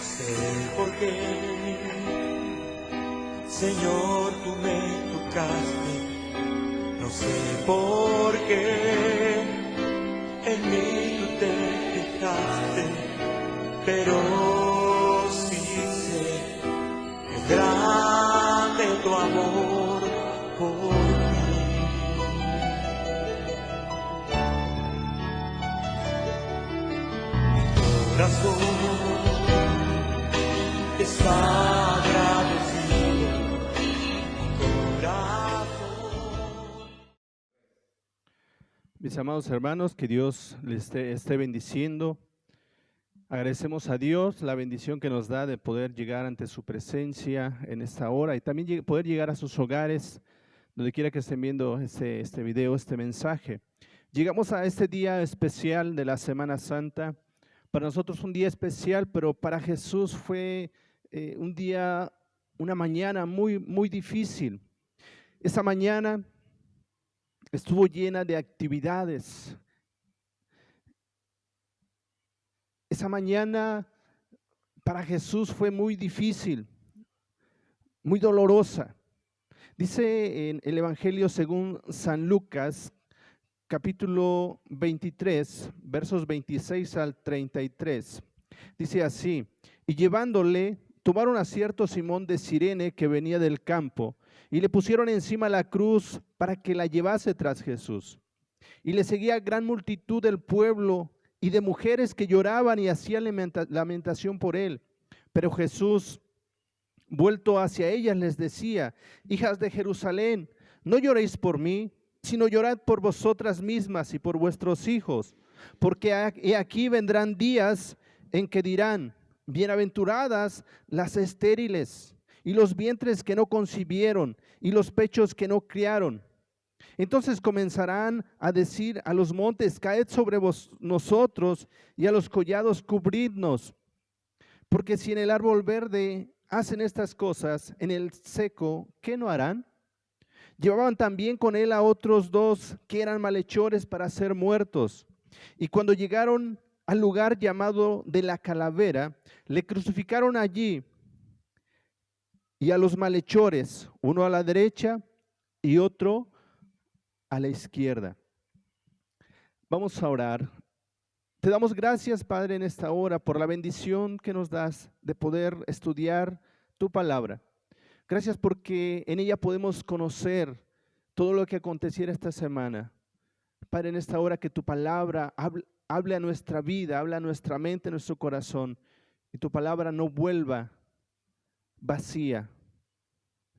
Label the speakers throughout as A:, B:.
A: sé por qué, Señor, tú me tocaste. No sé por qué en mí tú te fijaste, pero sí sé que es grande tu amor por mí. Mi corazón está agradecido, mi corazón.
B: Mis amados hermanos, que Dios les esté bendiciendo. Agradecemos a Dios la bendición que nos da de poder llegar ante su presencia en esta hora y también poder llegar a sus hogares, donde quiera que estén viendo este video, este mensaje. Llegamos a este día especial de la Semana Santa. Para nosotros un día especial, pero para Jesús fue un día, una mañana muy, muy difícil. Esa mañana estuvo llena de actividades. Esa mañana para Jesús fue muy difícil, muy dolorosa. Dice en el Evangelio según San Lucas, capítulo 23, versos 26 al 33. Dice así: y llevándole, tomaron a cierto Simón de Cirene que venía del campo, y le pusieron encima la cruz para que la llevase tras Jesús. Y le seguía gran multitud del pueblo y de mujeres que lloraban y hacían lamentación por él. Pero Jesús, vuelto hacia ellas, les decía: hijas de Jerusalén, no lloréis por mí, sino llorad por vosotras mismas y por vuestros hijos. Porque aquí vendrán días en que dirán: bienaventuradas las estériles, y los vientres que no concibieron, y los pechos que no criaron. Entonces comenzarán a decir a los montes: caed sobre nosotros, y a los collados cubridnos. Porque si en el árbol verde hacen estas cosas, en el seco, ¿qué no harán? Llevaban también con él a otros dos que eran malhechores para ser muertos. Y cuando llegaron al lugar llamado de la Calavera, le crucificaron allí, y a los malhechores, uno a la derecha y otro a la izquierda. Vamos a orar. Te damos gracias, Padre, en esta hora por la bendición que nos das de poder estudiar tu palabra. Gracias porque en ella podemos conocer todo lo que aconteciera esta semana. Padre, en esta hora que tu palabra hable a nuestra vida, hable a nuestra mente, a nuestro corazón, y tu palabra no vuelva vacía,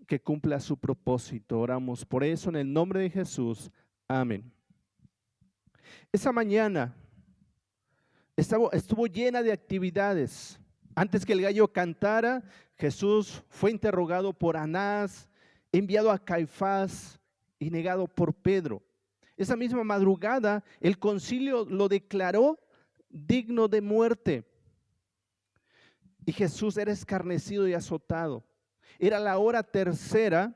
B: que cumpla su propósito. Oramos por eso en el nombre de Jesús. Amén. Esa mañana estuvo llena de actividades. Antes que el gallo cantara, Jesús fue interrogado por Anás, enviado a Caifás y negado por Pedro. Esa misma madrugada, el concilio lo declaró digno de muerte. Y Jesús era escarnecido y azotado. Era la hora tercera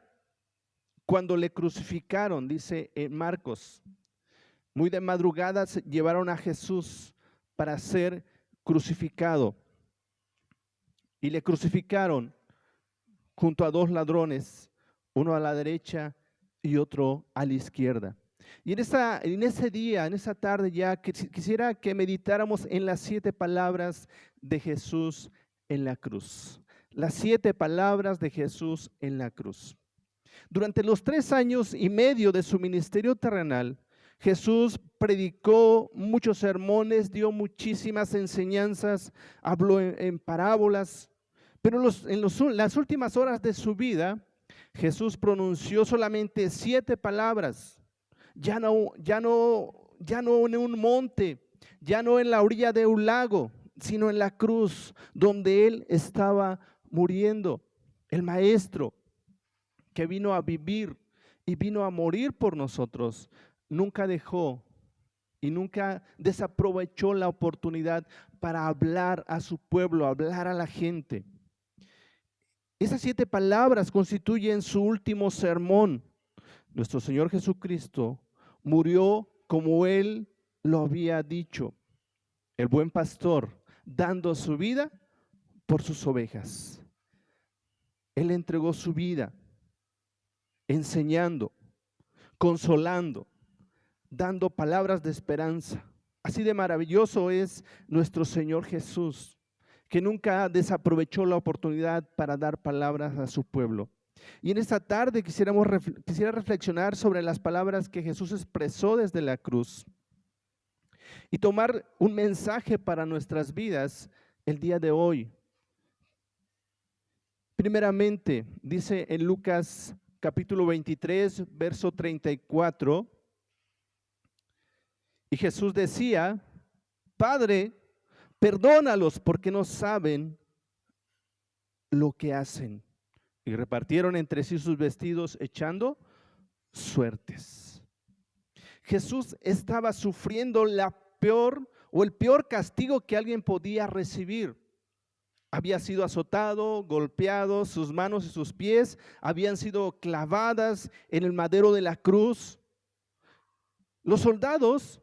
B: cuando le crucificaron, dice en Marcos. Muy de madrugada llevaron a Jesús para ser crucificado. Y le crucificaron junto a dos ladrones, uno a la derecha y otro a la izquierda. Y en ese día, en esa tarde ya, quisiera que meditáramos en las 7 palabras de Jesús en la cruz. Las 7 palabras de Jesús en la cruz. Durante los 3 años y medio de su ministerio terrenal, Jesús predicó muchos sermones, dio muchísimas enseñanzas, habló en parábolas, pero en las últimas horas de su vida, Jesús pronunció solamente 7 palabras, ya no en un monte, ya no en la orilla de un lago, sino en la cruz, donde Él estaba muriendo. El Maestro que vino a vivir y vino a morir por nosotros, nunca dejó y nunca desaprovechó la oportunidad para hablar a su pueblo, hablar a la gente. Esas 7 palabras constituyen su último sermón. Nuestro Señor Jesucristo murió como Él lo había dicho. El buen pastor, dando su vida por sus ovejas. Él entregó su vida enseñando, consolando, dando palabras de esperanza. Así de maravilloso es nuestro Señor Jesús, que nunca desaprovechó la oportunidad para dar palabras a su pueblo. Y en esta tarde quisiera reflexionar sobre las palabras que Jesús expresó desde la cruz y tomar un mensaje para nuestras vidas el día de hoy. Primeramente, dice en Lucas capítulo 23, verso 34, y Jesús decía: Padre, perdónalos porque no saben lo que hacen. Y repartieron entre sí sus vestidos echando suertes. Jesús estaba sufriendo el peor castigo que alguien podía recibir. Había sido azotado, golpeado, sus manos y sus pies habían sido clavadas en el madero de la cruz. Los soldados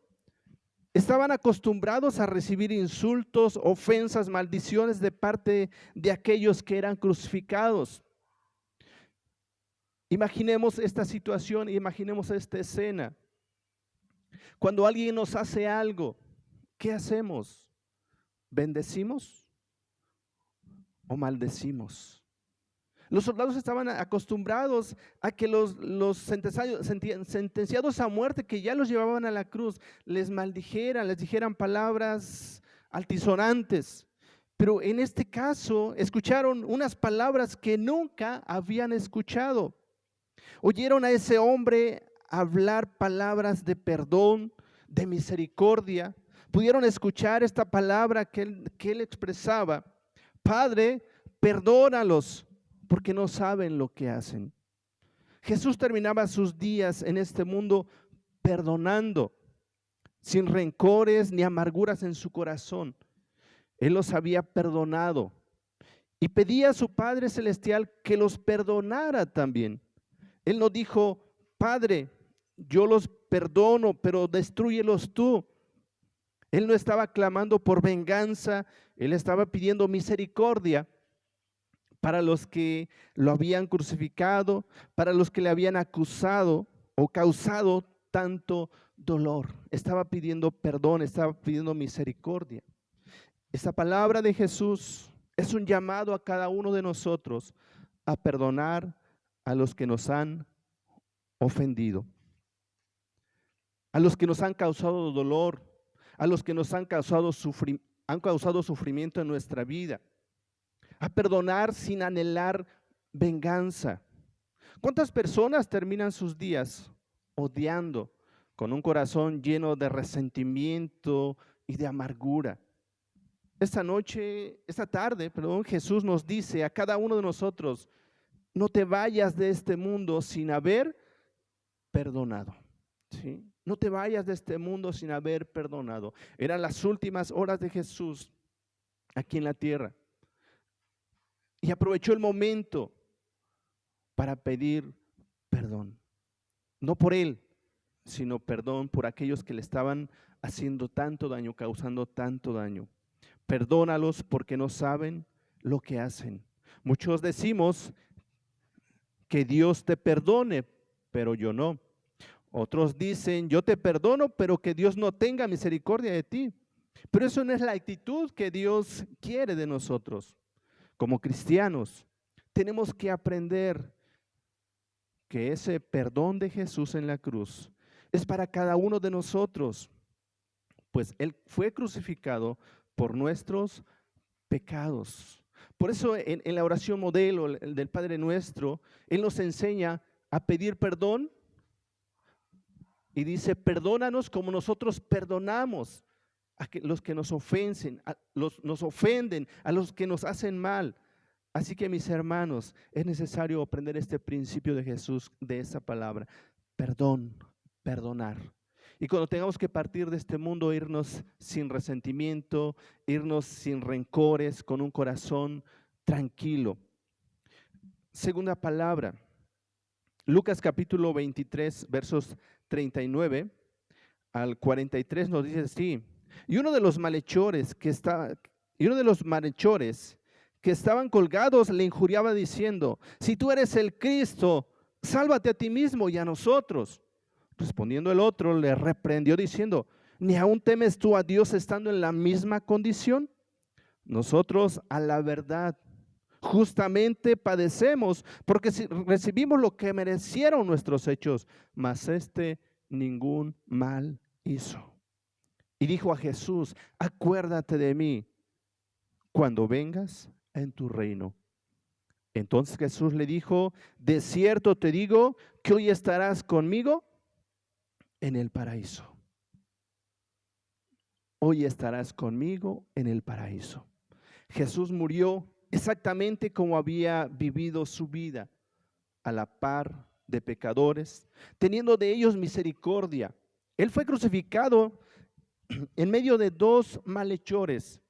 B: estaban acostumbrados a recibir insultos, ofensas, maldiciones de parte de aquellos que eran crucificados. Imaginemos esta situación, imaginemos esta escena. Cuando alguien nos hace algo, ¿qué hacemos? ¿Bendecimos o maldecimos? Los soldados estaban acostumbrados a que los sentenciados a muerte, que ya los llevaban a la cruz, les maldijeran, les dijeran palabras altisonantes. Pero en este caso escucharon unas palabras que nunca habían escuchado. Oyeron a ese hombre hablar palabras de perdón, de misericordia. Pudieron escuchar esta palabra que él expresaba: Padre, perdónalos porque no saben lo que hacen. Jesús terminaba sus días en este mundo perdonando, sin rencores ni amarguras en su corazón. Él los había perdonado y pedía a su Padre Celestial que los perdonara también. Él no dijo: Padre, yo los perdono, pero destrúyelos tú. Él no estaba clamando por venganza, él estaba pidiendo misericordia para los que lo habían crucificado, para los que le habían acusado o causado tanto dolor. Estaba pidiendo perdón, estaba pidiendo misericordia. Esta palabra de Jesús es un llamado a cada uno de nosotros a perdonar a los que nos han ofendido, a los que nos han causado dolor, a los que nos han causado sufrimiento en nuestra vida, a perdonar sin anhelar venganza. ¿Cuántas personas terminan sus días odiando, con un corazón lleno de resentimiento y de amargura? Esta tarde, Jesús nos dice a cada uno de nosotros: no te vayas de este mundo sin haber perdonado. ¿Sí? No te vayas de este mundo sin haber perdonado. Eran las últimas horas de Jesús aquí en la tierra. Y aprovechó el momento para pedir perdón. No por él, sino perdón por aquellos que le estaban haciendo tanto daño, causando tanto daño. Perdónalos porque no saben lo que hacen. Muchos decimos que Dios te perdone, pero yo no. Otros dicen: yo te perdono, pero que Dios no tenga misericordia de ti. Pero eso no es la actitud que Dios quiere de nosotros. Como cristianos, tenemos que aprender que ese perdón de Jesús en la cruz es para cada uno de nosotros, pues Él fue crucificado por nuestros pecados. Por eso en la oración modelo del Padre Nuestro, Él nos enseña a pedir perdón y dice: perdónanos como nosotros perdonamos a los que nos ofenden, a los que nos hacen mal. Así que, mis hermanos, es necesario aprender este principio de Jesús, de esa palabra: perdón, perdonar. Y cuando tengamos que partir de este mundo, irnos sin resentimiento, irnos sin rencores, con un corazón tranquilo. Segunda palabra, Lucas capítulo 23, versos 39 al 43 nos dice así: y uno de los malhechores que estaban colgados le injuriaba diciendo: si tú eres el Cristo, sálvate a ti mismo y a nosotros. Respondiendo el otro, le reprendió diciendo: ¿ni aún temes tú a Dios estando en la misma condición? Nosotros, a la verdad, justamente padecemos, porque si recibimos lo que merecieron nuestros hechos, mas este ningún mal hizo. Y dijo a Jesús: acuérdate de mí cuando vengas en tu reino. Entonces Jesús le dijo: de cierto te digo que hoy estarás conmigo en el paraíso. Hoy estarás conmigo en el paraíso. Jesús murió exactamente como había vivido su vida, a la par de pecadores, teniendo de ellos misericordia. Él fue crucificado en medio de dos malhechores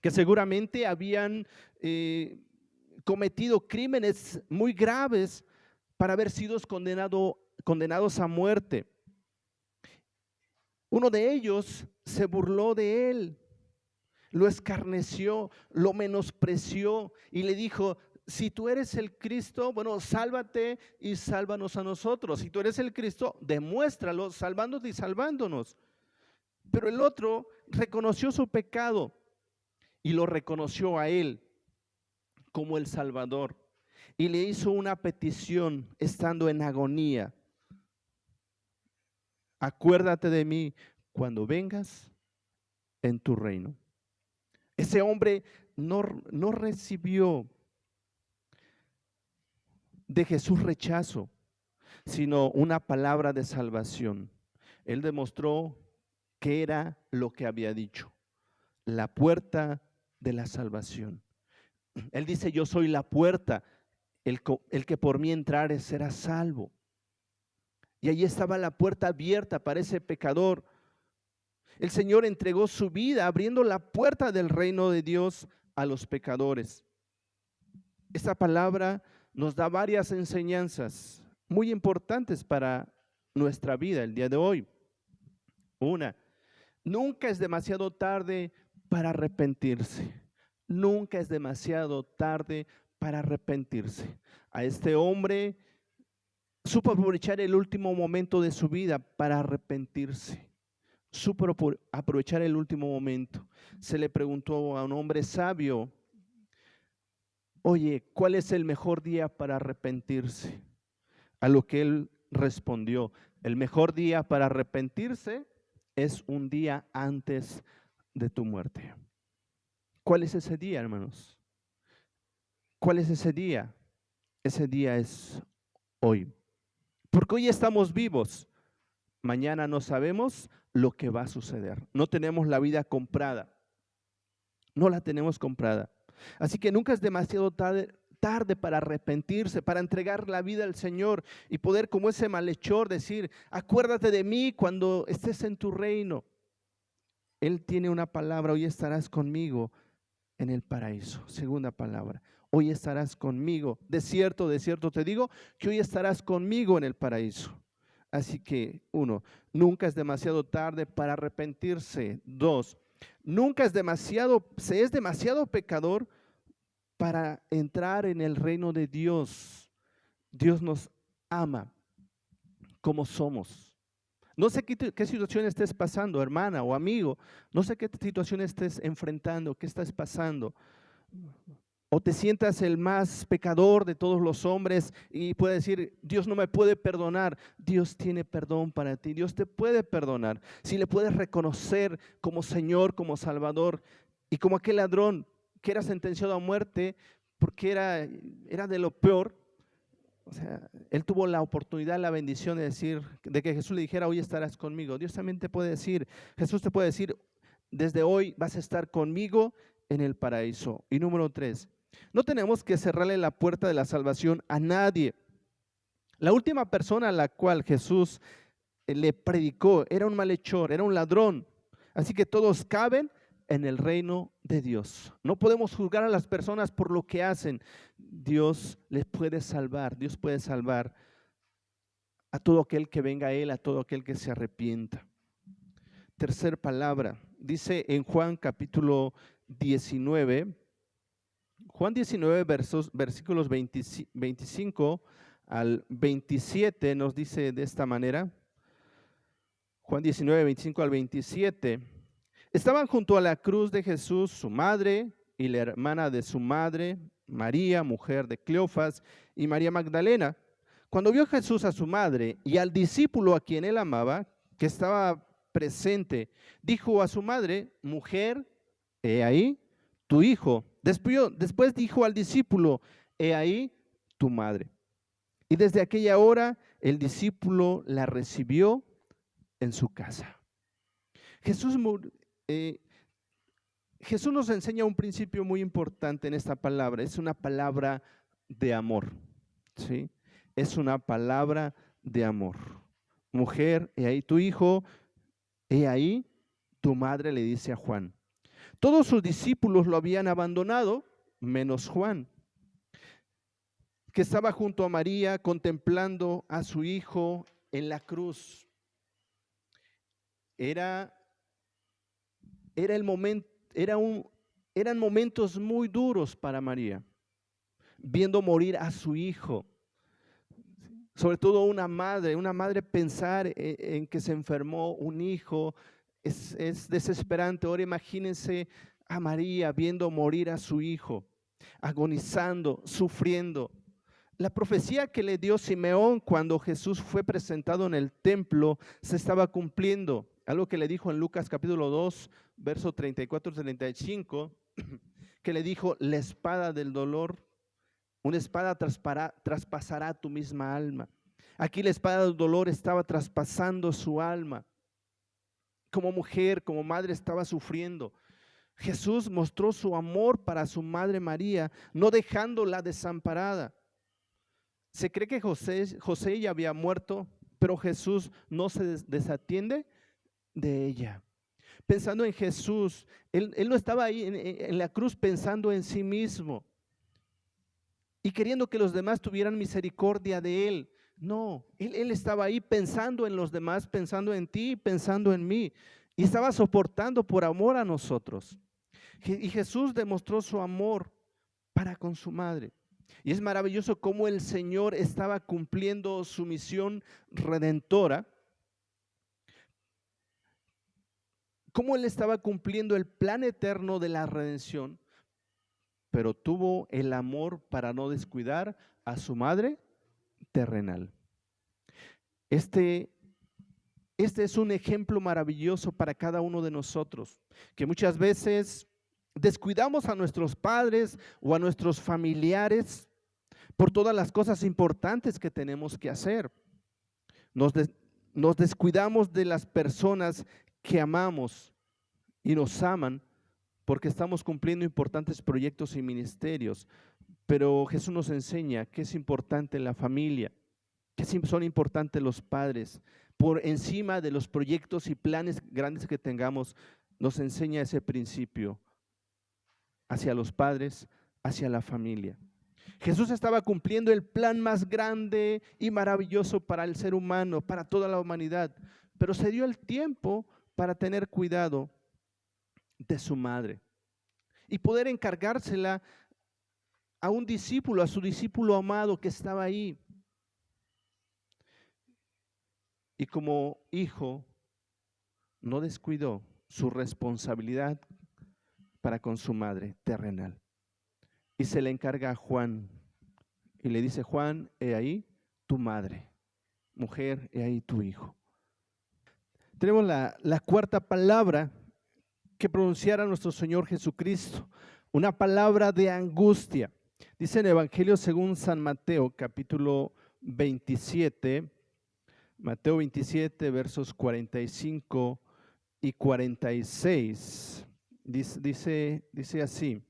B: que seguramente habían cometido crímenes muy graves para haber sido condenados a muerte. Uno de ellos se burló de él, lo escarneció, lo menospreció y le dijo: si tú eres el Cristo, bueno, sálvate y sálvanos a nosotros. Si tú eres el Cristo, demuéstralo salvándote y salvándonos. Pero el otro reconoció su pecado y lo reconoció a él como el Salvador, y le hizo una petición estando en agonía: acuérdate de mí cuando vengas en tu reino. Ese hombre no recibió de Jesús rechazo, sino una palabra de salvación. Él demostró que era lo que había dicho: la puerta de la salvación. Él dice: yo soy la puerta, el que por mí entrare será salvo. Y allí estaba la puerta abierta para ese pecador. El Señor entregó su vida abriendo la puerta del reino de Dios a los pecadores. Esta palabra nos da varias enseñanzas muy importantes para nuestra vida el día de hoy. Una: nunca es demasiado tarde para arrepentirse. Nunca es demasiado tarde para arrepentirse. A este hombre supo aprovechar el último momento de su vida para arrepentirse. Supo aprovechar el último momento. Se le preguntó a un hombre sabio: oye, ¿cuál es el mejor día para arrepentirse? A lo que él respondió: el mejor día para arrepentirse es un día antes de tu muerte. ¿Cuál es ese día, hermanos? ¿Cuál es ese día? Ese día es hoy. Porque hoy estamos vivos. Mañana no sabemos lo que va a suceder. No tenemos la vida comprada. No la tenemos comprada. Así que nunca es demasiado tarde para arrepentirse, para entregar la vida al Señor y poder, como ese malhechor, decir: acuérdate de mí cuando estés en tu reino. Él tiene una palabra: hoy estarás conmigo en el paraíso. Segunda palabra: hoy estarás conmigo. De cierto te digo que hoy estarás conmigo en el paraíso. Así que, uno, nunca es demasiado tarde para arrepentirse. Dos, se es demasiado pecador para entrar en el reino de Dios. Dios nos ama como somos. No sé qué situación estés pasando, hermana o amigo. No sé qué situación estés enfrentando, qué estás pasando. O te sientas el más pecador de todos los hombres y puedes decir: Dios no me puede perdonar. Dios tiene perdón para ti. Dios te puede perdonar. Si le puedes reconocer como Señor, como Salvador, y como aquel ladrón que era sentenciado a muerte porque era de lo peor. O sea, él tuvo la oportunidad, la bendición de que Jesús le dijera: hoy estarás conmigo. Dios también te puede decir, Jesús te puede decir: desde hoy vas a estar conmigo en el paraíso. Y número 3, no tenemos que cerrarle la puerta de la salvación a nadie. La última persona a la cual Jesús le predicó era un malhechor, era un ladrón. Así que todos caben en el reino de Dios. No podemos juzgar a las personas por lo que hacen. Dios les puede salvar. Dios puede salvar a todo aquel que venga a Él, a todo aquel que se arrepienta. Tercer palabra, dice en Juan capítulo 19, Juan 19, versículos 25 al 27 nos dice de esta manera. Juan 19, 25 al 27. Estaban junto a la cruz de Jesús su madre y la hermana de su madre, María, mujer de Cleofas, y María Magdalena. Cuando vio Jesús a su madre y al discípulo a quien él amaba, que estaba presente, dijo a su madre: mujer, he ahí tu hijo. Después dijo al discípulo: he ahí tu madre. Y desde aquella hora el discípulo la recibió en su casa. Jesús, eh, Jesús nos enseña un principio muy importante en esta palabra. Es una palabra de amor, ¿sí? Es una palabra de amor. Mujer, he ahí tu hijo, he ahí tu madre, le dice a Juan. Todos sus discípulos lo habían abandonado, menos Juan, que estaba junto a María contemplando a su hijo en la cruz. Era el momento, eran momentos muy duros para María, viendo morir a su hijo. Sobre todo una madre pensar en que se enfermó un hijo, es desesperante. Ahora imagínense a María viendo morir a su hijo, agonizando, sufriendo. La profecía que le dio Simeón cuando Jesús fue presentado en el templo se estaba cumpliendo. Algo que le dijo en Lucas capítulo 2, verso 34-35, que le dijo: la espada del dolor, una espada traspasará tu misma alma. Aquí la espada del dolor estaba traspasando su alma. Como mujer, como madre, estaba sufriendo. Jesús mostró su amor para su madre María, no dejándola desamparada. Se cree que José ya había muerto, pero Jesús no se desatiende de ella. Pensando en Jesús, él no estaba ahí en la cruz pensando en sí mismo y queriendo que los demás tuvieran misericordia de él. No, él estaba ahí pensando en los demás, pensando en ti, pensando en mí, y estaba soportando por amor a nosotros. Y Jesús demostró su amor para con su madre. Y es maravilloso cómo el Señor estaba cumpliendo su misión redentora, cómo Él estaba cumpliendo el plan eterno de la redención, pero tuvo el amor para no descuidar a su madre terrenal. Este es un ejemplo maravilloso para cada uno de nosotros, que muchas veces descuidamos a nuestros padres o a nuestros familiares por todas las cosas importantes que tenemos que hacer. Nos descuidamos de las personas que amamos y nos aman porque estamos cumpliendo importantes proyectos y ministerios. Pero Jesús nos enseña que es importante la familia, que son importantes los padres. Por encima de los proyectos y planes grandes que tengamos, nos enseña ese principio hacia los padres, hacia la familia. Jesús estaba cumpliendo el plan más grande y maravilloso para el ser humano, para toda la humanidad, pero se dio el tiempo para tener cuidado de su madre y poder encargársela a un discípulo, a su discípulo amado que estaba ahí. Y como hijo, no descuidó su responsabilidad para con su madre terrenal. Y se le encarga a Juan y le dice: Juan, he ahí tu madre. Mujer, he ahí tu hijo. Tenemos la cuarta palabra que pronunciara nuestro Señor Jesucristo, una palabra de angustia. Dice en el Evangelio según San Mateo, capítulo 27, Mateo 27, versos 45 y 46. Dice así: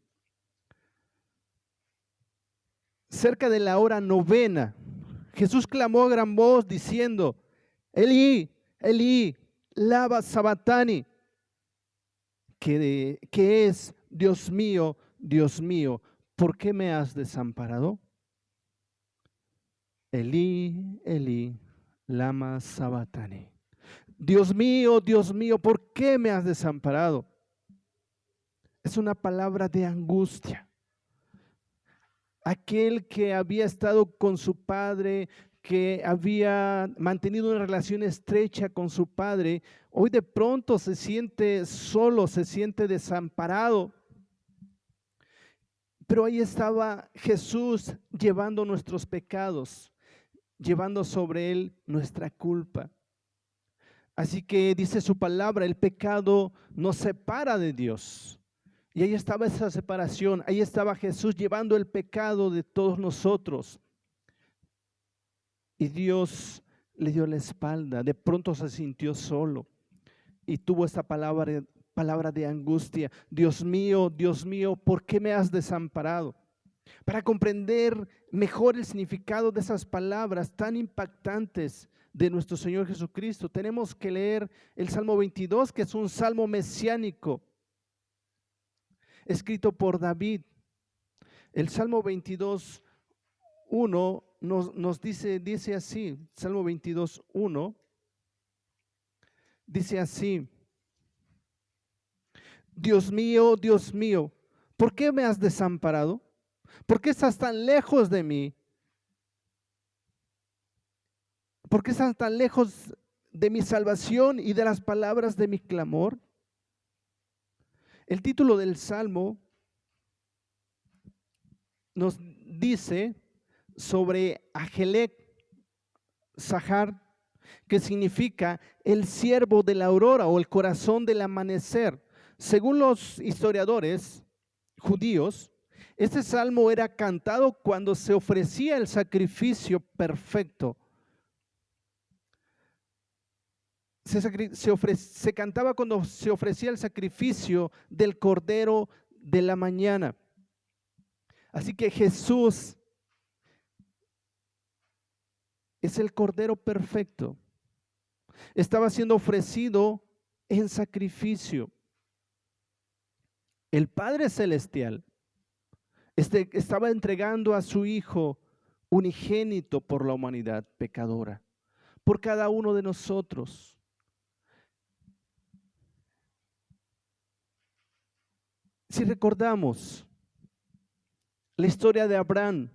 B: cerca de la hora novena, Jesús clamó a gran voz diciendo: Elí, Elí, lama sabactani, que es: Dios mío, ¿por qué me has desamparado? Elí, Elí, lama sabactani. Dios mío, ¿por qué me has desamparado? Es una palabra de angustia. aquel que había estado con su padre, que había mantenido una relación estrecha con su padre, hoy de pronto se siente solo, se siente desamparado. Pero ahí estaba Jesús llevando nuestros pecados, llevando sobre él nuestra culpa. Así que dice su palabra, el pecado nos separa de Dios. Y ahí estaba esa separación, ahí estaba Jesús llevando el pecado de todos nosotros. Y Dios le dio la espalda, de pronto se sintió solo y tuvo esta palabra de angustia. Dios mío, ¿por qué me has desamparado? Para comprender mejor el significado de esas palabras tan impactantes de nuestro Señor Jesucristo, tenemos que leer el Salmo 22, que es un salmo mesiánico, escrito por David. El Salmo 22, 1 nos dice así, Salmo 22, 1, dice así: Dios mío, ¿por qué me has desamparado? ¿Por qué estás tan lejos de mí? ¿Por qué estás tan lejos de mi salvación y de las palabras de mi clamor? El título del Salmo nos dice sobre Ajelec Sahar, que significa el siervo de la aurora o el corazón del amanecer. Según los historiadores judíos, este salmo era cantado cuando se ofrecía el sacrificio perfecto. Se cantaba cuando se ofrecía el sacrificio del Cordero de la mañana. Así que Jesús es el Cordero perfecto. Estaba siendo ofrecido en sacrificio. El Padre Celestial estaba entregando a su Hijo unigénito por la humanidad pecadora, por cada uno de nosotros. Si recordamos la historia de Abraham,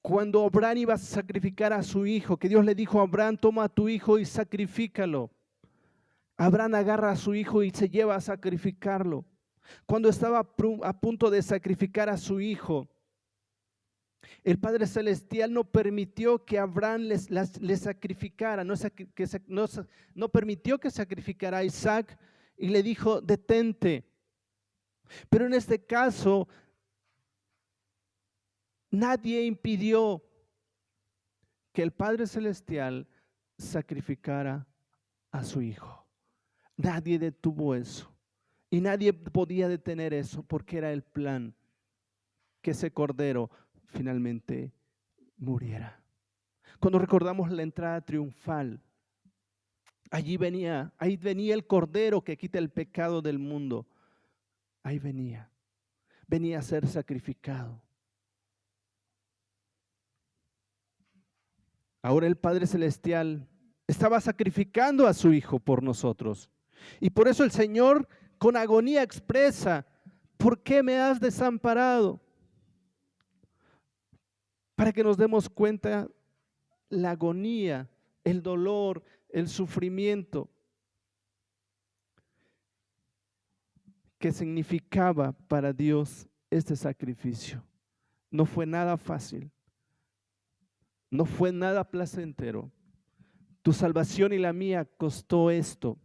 B: cuando Abraham iba a sacrificar a su hijo, que Dios le dijo a Abraham: toma a tu hijo y sacrifícalo. Abraham agarra a su hijo y se lleva a sacrificarlo. Cuando estaba a punto de sacrificar a su hijo, el Padre Celestial no permitió que Abraham le sacrificara, no permitió que sacrificara a Isaac y le dijo: detente. Pero en este caso, nadie impidió que el Padre Celestial sacrificara a su hijo. Nadie detuvo eso. Y nadie podía detener eso, porque era el plan que ese cordero finalmente muriera. Cuando recordamos la entrada triunfal, ahí venía el cordero que quita el pecado del mundo. Ahí venía a ser sacrificado. Ahora el Padre Celestial estaba sacrificando a su Hijo por nosotros. Y por eso el Señor con agonía expresa: ¿por qué me has desamparado? Para que nos demos cuenta la agonía, el dolor, el sufrimiento que significaba para Dios este sacrificio. No fue nada fácil, no fue nada placentero. Tu salvación y la mía costó esto.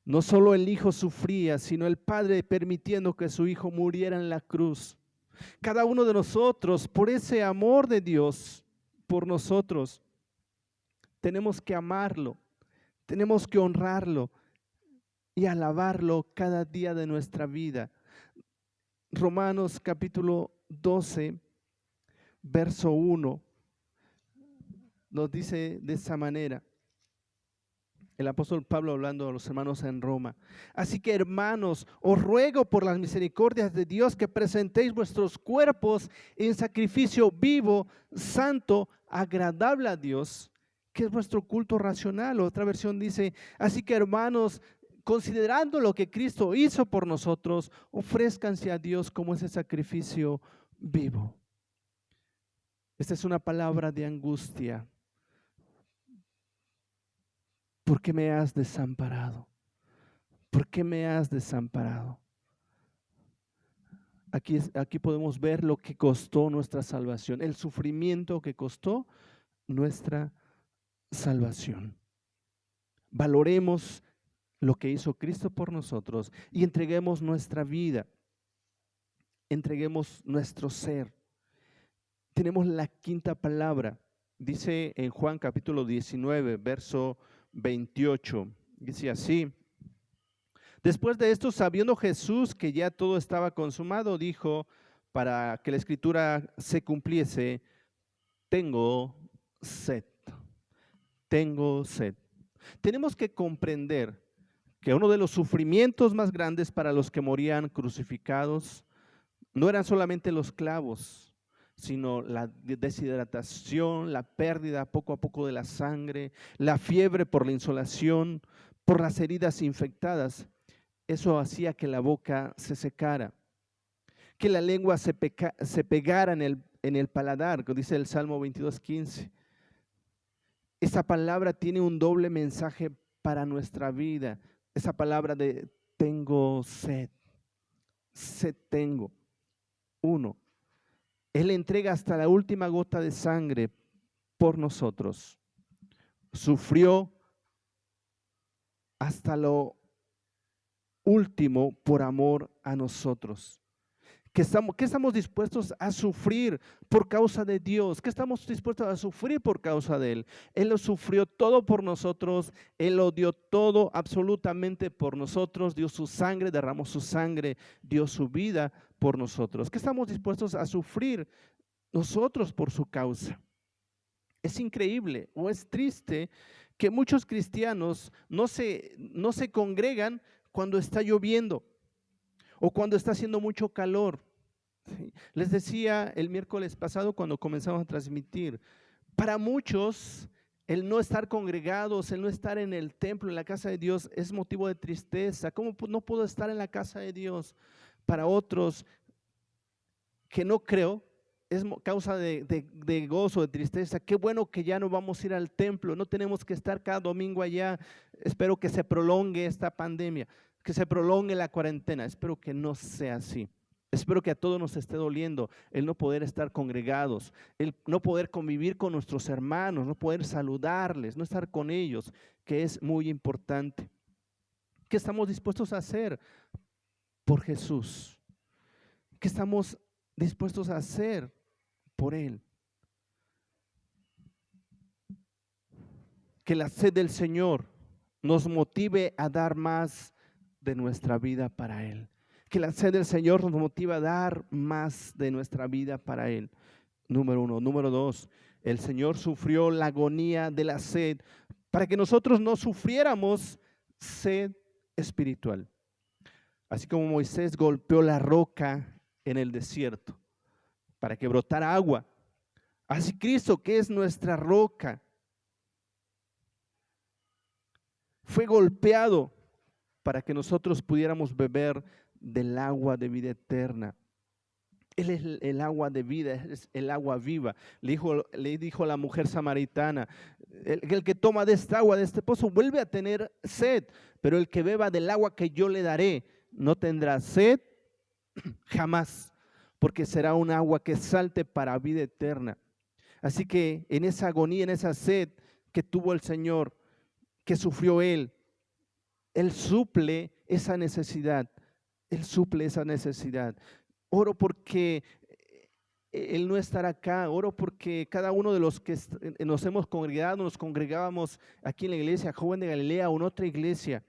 B: No solo el Hijo sufría, sino el Padre permitiendo que su Hijo muriera en la cruz. Cada uno de nosotros, por ese amor de Dios por nosotros, tenemos que amarlo, tenemos que honrarlo y alabarlo cada día de nuestra vida. Romanos capítulo 12, verso 1, nos dice de esa manera. El apóstol Pablo hablando a los hermanos en Roma: así que, hermanos, os ruego por las misericordias de Dios que presentéis vuestros cuerpos en sacrificio vivo, santo, agradable a Dios, que es vuestro culto racional. Otra versión dice: así que, hermanos, considerando lo que Cristo hizo por nosotros, ofrézcanse a Dios como ese sacrificio vivo. Esta es una palabra de angustia. ¿Por qué me has desamparado? ¿Por qué me has desamparado? Aquí podemos ver lo que costó nuestra salvación, el sufrimiento que costó nuestra salvación. Valoremos lo que hizo Cristo por nosotros y entreguemos nuestra vida, entreguemos nuestro ser. Tenemos la quinta palabra, dice en Juan capítulo 19, verso 28, dice así: después de esto, sabiendo Jesús que ya todo estaba consumado, dijo, para que la escritura se cumpliese: tengo sed, tengo sed. Tenemos que comprender que uno de los sufrimientos más grandes para los que morían crucificados no eran solamente los clavos, sino la deshidratación, la pérdida poco a poco de la sangre, la fiebre por la insolación, por las heridas infectadas. Eso hacía que la boca se secara, que la lengua se pegara en el paladar, como dice el Salmo 22:15. Esa palabra tiene un doble mensaje para nuestra vida. Esa palabra de tengo sed, sed tengo. Uno, Él entrega hasta la última gota de sangre por nosotros. Sufrió hasta lo último por amor a nosotros. ¿Qué estamos dispuestos a sufrir por causa de Dios? ¿Qué estamos dispuestos a sufrir por causa de Él? Él lo sufrió todo por nosotros, Él lo dio todo absolutamente por nosotros, dio su sangre, derramó su sangre, dio su vida por nosotros. ¿Qué estamos dispuestos a sufrir nosotros por su causa? Es increíble o es triste que muchos cristianos no se congregan cuando está lloviendo o cuando está haciendo mucho calor. ¿Sí? Les decía el miércoles pasado cuando comenzamos a transmitir, para muchos el no estar congregados, el no estar en el templo, en la casa de Dios, es motivo de tristeza. ¿Cómo no puedo estar en la casa de Dios? Para otros que no creo, es causa de gozo, de tristeza. Qué bueno que ya no vamos a ir al templo, no tenemos que estar cada domingo allá. Espero que se prolongue esta pandemia, que se prolongue la cuarentena. Espero que no sea así. Espero que a todos nos esté doliendo el no poder estar congregados, el no poder convivir con nuestros hermanos, no poder saludarles, no estar con ellos, que es muy importante. ¿Qué estamos dispuestos a hacer por Jesús? ¿Qué estamos dispuestos a hacer por Él? Que la sed del Señor nos motive a dar más de nuestra vida para Él. Que la sed del Señor nos motive a dar más de nuestra vida para Él. Número uno. Número dos, el Señor sufrió la agonía de la sed para que nosotros no sufriéramos sed espiritual. Así como Moisés golpeó la roca en el desierto para que brotara agua, así Cristo, que es nuestra roca, fue golpeado para que nosotros pudiéramos beber del agua de vida eterna. Él es el agua de vida, es el agua viva. Le dijo a la mujer samaritana: el que toma de esta agua, de este pozo, vuelve a tener sed, pero el que beba del agua que yo le daré no tendrá sed jamás, porque será un agua que salte para vida eterna. Así que en esa agonía, en esa sed que tuvo el Señor, que sufrió Él suple esa necesidad. Él suple esa necesidad. Oro porque el no estar acá, oro porque cada uno de los que nos hemos congregado, nos congregábamos aquí en la iglesia Joven de Galilea o en otra iglesia,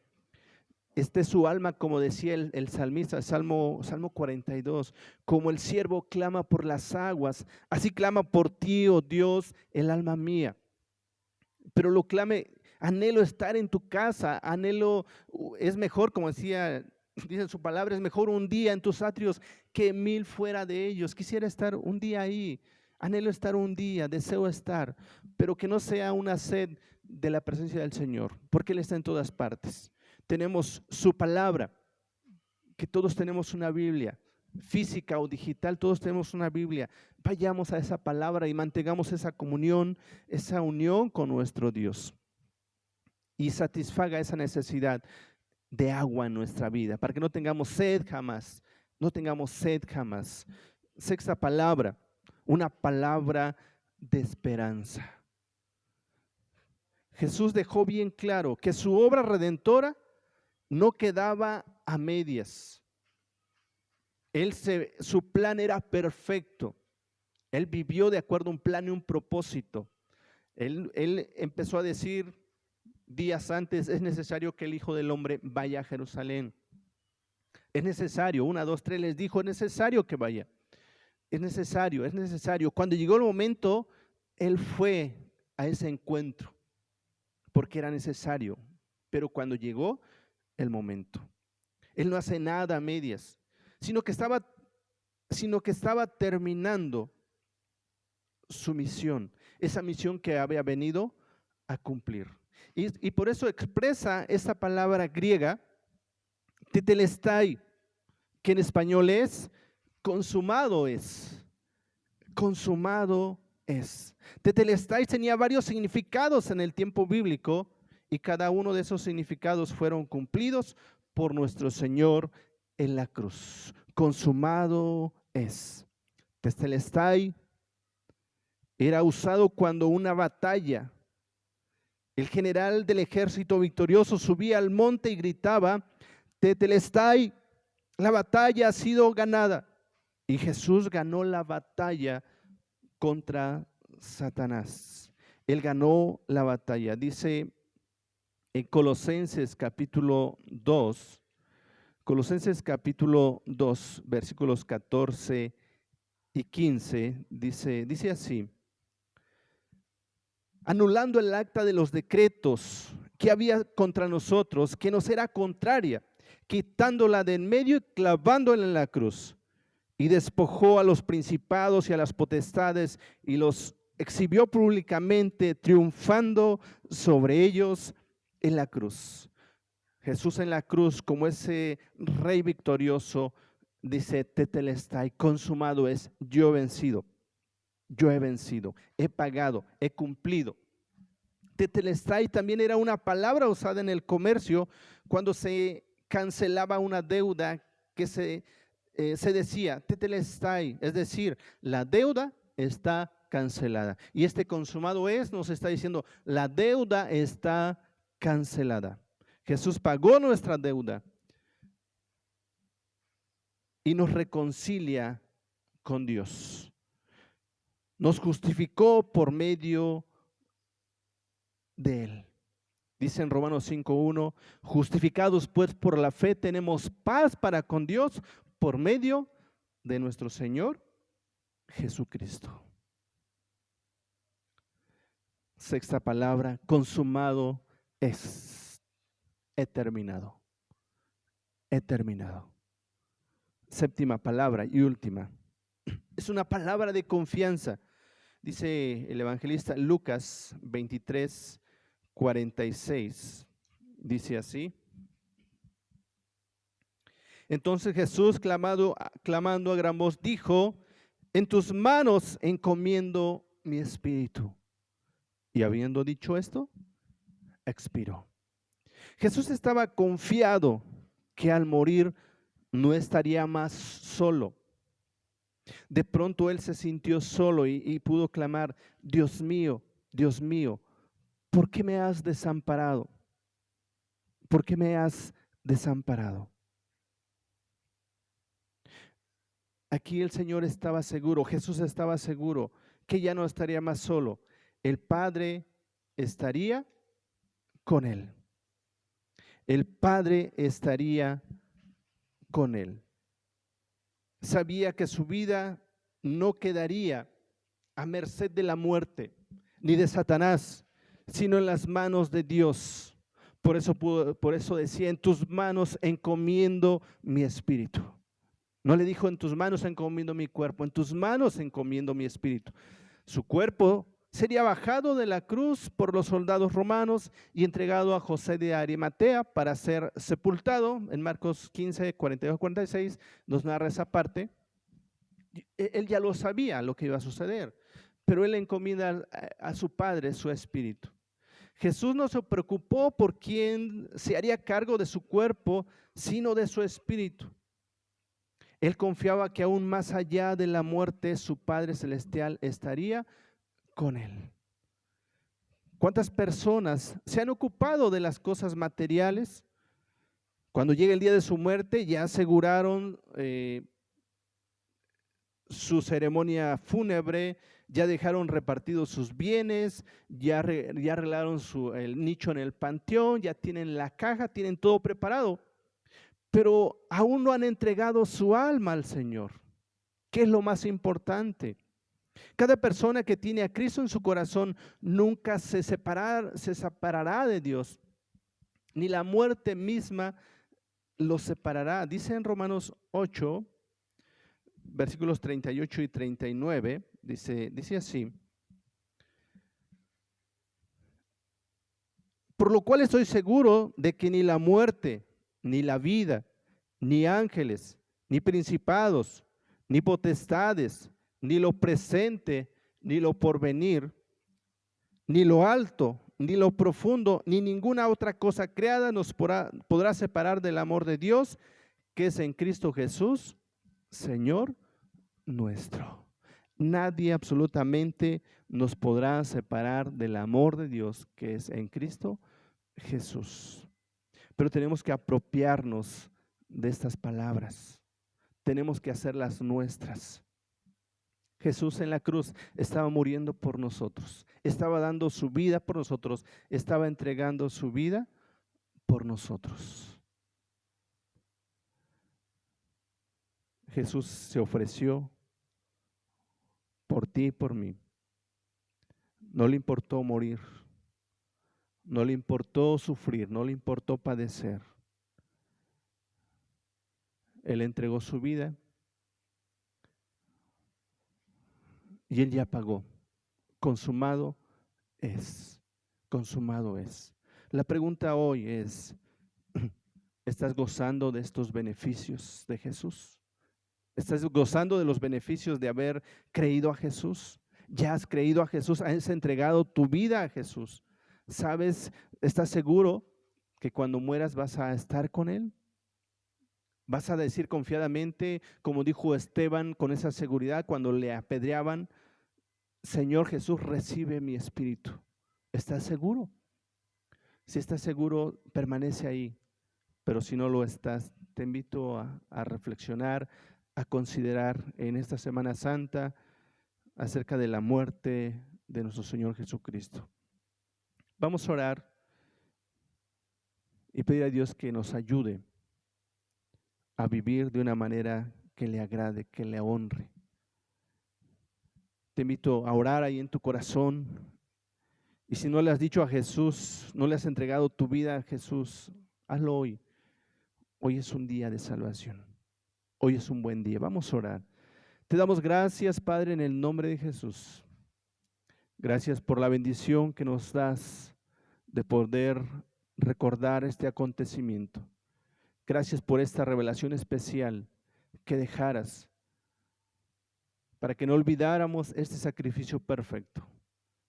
B: esté su alma, como decía el salmista, Salmo 42, como el siervo clama por las aguas, así clama por ti, oh Dios, el alma mía. Pero lo clame, anhelo estar en tu casa, anhelo, es mejor, como dice su palabra, es mejor un día en tus atrios que 1000 fuera de ellos. Quisiera estar un día ahí, anhelo estar un día, deseo estar, pero que no sea una sed de la presencia del Señor, porque Él está en todas partes. tenemos su palabra, que todos tenemos una Biblia, física o digital, todos tenemos una Biblia. Vayamos a esa palabra y mantengamos esa comunión, esa unión con nuestro Dios. Y satisfaga esa necesidad de agua en nuestra vida, para que no tengamos sed jamás, no tengamos sed jamás. Sexta palabra, una palabra de esperanza. Jesús dejó bien claro que su obra redentora no quedaba a medias. Su plan era perfecto. Él vivió de acuerdo a un plan y un propósito. Él empezó a decir días antes, es necesario que el Hijo del Hombre vaya a Jerusalén. Es necesario, 1, 2, 3 les dijo, es necesario que vaya. Es necesario, es necesario. Cuando llegó el momento, Él fue a ese encuentro, porque era necesario. Pero cuando llegó el momento, Él no hace nada a medias, sino que estaba terminando su misión, esa misión que había venido a cumplir. Y por eso expresa esta palabra griega, tetelestai, que en español es consumado es. Consumado es. Tetelestai tenía varios significados en el tiempo bíblico y cada uno de esos significados fueron cumplidos por nuestro Señor en la cruz. Consumado es. Tetelestai era usado cuando una batalla, el general del ejército victorioso subía al monte y gritaba, tetelestai, la batalla ha sido ganada. Y Jesús ganó la batalla contra Satanás. Él ganó la batalla. Dice en Colosenses capítulo 2, versículos 14 y 15, dice así: anulando el acta de los decretos que había contra nosotros, que nos era contraria, quitándola de en medio y clavándola en la cruz. Y despojó a los principados y a las potestades y los exhibió públicamente, triunfando sobre ellos en la cruz. Jesús en la cruz, como ese rey victorioso, dice, tetelestai, consumado es, yo he vencido. Yo he vencido, he pagado, he cumplido. Tetelestai también era una palabra usada en el comercio cuando se cancelaba una deuda que se decía tetelestai, es decir, la deuda está cancelada. Y este consumado es, nos está diciendo, la deuda está cancelada. Jesús pagó nuestra deuda y nos reconcilia con Dios. Nos justificó por medio de Él. Dice en Romanos 5:1, justificados pues por la fe tenemos paz para con Dios por medio de nuestro Señor Jesucristo. Sexta palabra, consumado es. He terminado. He terminado. Séptima palabra y última. Es una palabra de confianza. Dice el evangelista Lucas 23:46. Dice así: entonces Jesús, clamando a gran voz, dijo, en tus manos encomiendo mi espíritu. Y habiendo dicho esto, expiró. Jesús estaba confiado que al morir no estaría más solo. De pronto él se sintió solo y pudo clamar, Dios mío, ¿por qué me has desamparado? ¿Por qué me has desamparado? Aquí el Señor estaba seguro, Jesús estaba seguro que ya no estaría más solo. El Padre estaría con él. El Padre estaría con él. Sabía que su vida no quedaría a merced de la muerte ni de Satanás, sino en las manos de Dios. Por eso decía, en tus manos encomiendo mi espíritu. No le dijo, en tus manos encomiendo mi cuerpo, en tus manos encomiendo mi espíritu. Su cuerpo sería bajado de la cruz por los soldados romanos y entregado a José de Arimatea para ser sepultado. En Marcos 15, 42, 46 nos narra esa parte. Él ya lo sabía lo que iba a suceder, pero él encomienda a su Padre su espíritu. Jesús no se preocupó por quién se haría cargo de su cuerpo, sino de su espíritu. Él confiaba que aún más allá de la muerte, su Padre Celestial estaría con él. ¿Cuántas personas se han ocupado de las cosas materiales? Cuando llegue el día de su muerte, ya aseguraron su ceremonia fúnebre, ya dejaron repartidos sus bienes, ya arreglaron el nicho en el panteón, ya tienen la caja, tienen todo preparado, pero aún no han entregado su alma al Señor. ¿Qué es lo más importante? Cada persona que tiene a Cristo en su corazón nunca se separará de Dios, ni la muerte misma los separará. Dice en Romanos 8, versículos 38 y 39, dice así: por lo cual estoy seguro de que ni la muerte, ni la vida, ni ángeles, ni principados, ni potestades, ni lo presente, ni lo porvenir, ni lo alto, ni lo profundo, ni ninguna otra cosa creada nos podrá separar del amor de Dios, que es en Cristo Jesús, Señor nuestro. Nadie absolutamente nos podrá separar del amor de Dios, que es en Cristo Jesús. Pero tenemos que apropiarnos de estas palabras. Tenemos que hacerlas nuestras. Jesús en la cruz estaba muriendo por nosotros, estaba dando su vida por nosotros, estaba entregando su vida por nosotros. Jesús se ofreció por ti y por mí. No le importó morir, no le importó sufrir, no le importó padecer. Él entregó su vida y Él ya pagó. Consumado es, consumado es. La pregunta hoy es: ¿estás gozando de estos beneficios de Jesús? ¿Estás gozando de los beneficios de haber creído a Jesús? ¿Ya has creído a Jesús? ¿Has entregado tu vida a Jesús? ¿Sabes? ¿Estás seguro que cuando mueras vas a estar con Él? ¿Vas a decir confiadamente, como dijo Esteban, con esa seguridad cuando le apedreaban: Señor Jesús, recibe mi espíritu? ¿Estás seguro? Si estás seguro, permanece ahí. Pero si no lo estás, te invito a reflexionar, a considerar en esta Semana Santa acerca de la muerte de nuestro Señor Jesucristo. Vamos a orar y pedir a Dios que nos ayude a vivir de una manera que le agrade, que le honre. Te invito a orar ahí en tu corazón, y si no le has dicho a Jesús, no le has entregado tu vida a Jesús, hazlo hoy. Hoy es un día de salvación. Hoy es un buen día. Vamos a orar. Te damos gracias, Padre, en el nombre de Jesús. Gracias por la bendición que nos das de poder recordar este acontecimiento. Gracias por esta revelación especial que dejaras para que no olvidáramos este sacrificio perfecto.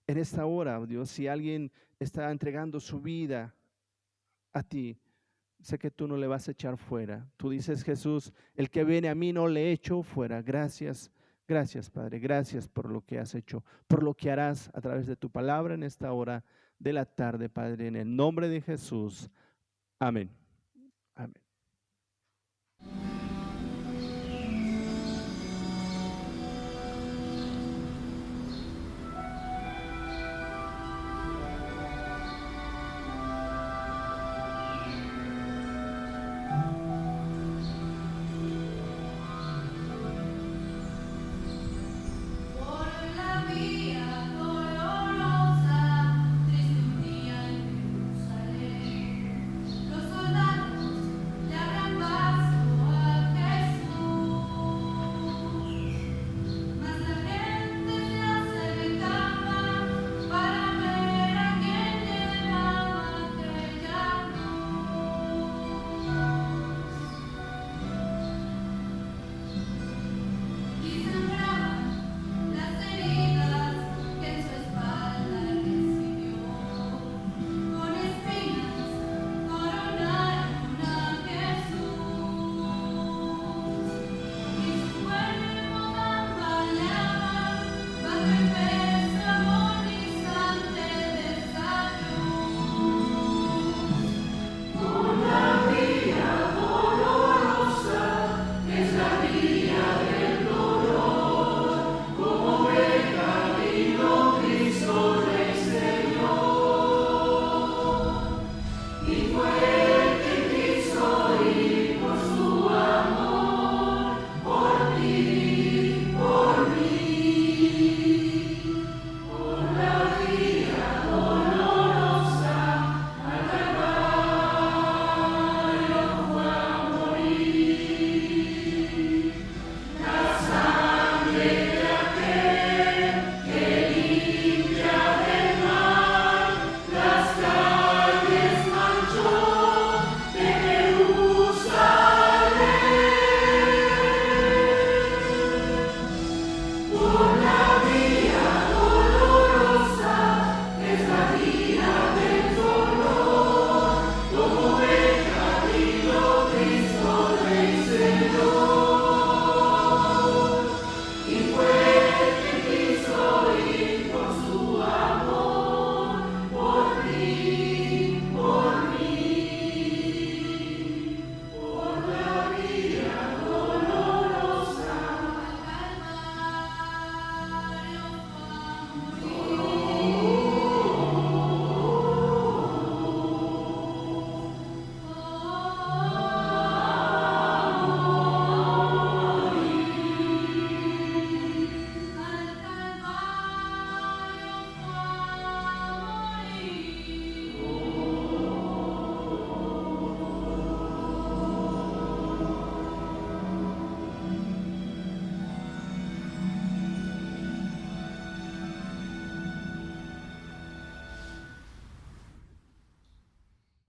B: En esta hora, Dios, si alguien está entregando su vida a ti, sé que tú no le vas a echar fuera. Tú dices, Jesús, el que viene a mí no le echo fuera. Gracias, gracias, Padre. Gracias por lo que has hecho, por lo que harás a través de tu palabra en esta hora de la tarde, Padre, en el nombre de Jesús. Amén. Amén.